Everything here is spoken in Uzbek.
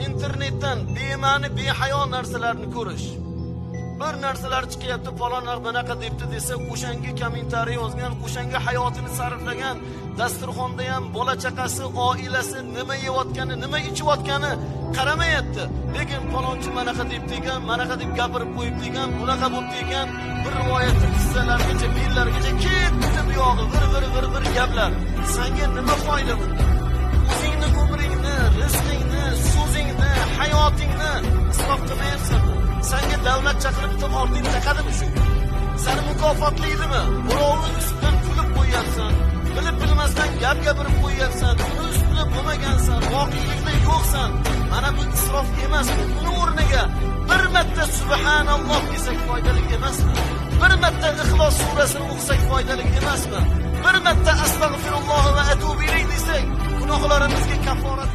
internetdan bema'ni, behayo narsalarni ko'rish. Bir narsalar chiqyapti, falonlar bunaqa debdi desa, o'shanga kommentariy yozgan, o'shanga hayotini sarflagan, dasturxonda ham bola chaqasi, oilasi nima yeyotgani, nima ichayotgani qaramayapti. Lekin falonchi manaqa debdi ekan, manaqa deb gapirib qo'yibdi ekan, bunaqa bo'ldi ekan, bir rivoyatni qissalargacha, bellargacha ketdi bu yog'i, bir gaplar. Senga nima foyda bunda? O'zingni umringni, rizqingni, so'zingni, hayotingni isrof qilmayapsanmi? Senga davlat chaqirib bitta ordin taqadimi shu? Seni mukofotlaydimi? Birovning ustidan kulib qo'yapsan, bilib bilmasdan gap gapirib qo'yapsan, uni ustida bo'lmagansan, voqelikda yo'qsan. Mana bu isrof emasmi? Uni o'rniga bir marta subhanalloh desak foydali emasmi? Bir marta Ixlos surasini o'qisak foydali emasmi? Bir marta astag'firulloh va atubu ilayh desak gunohlarimizga kaforat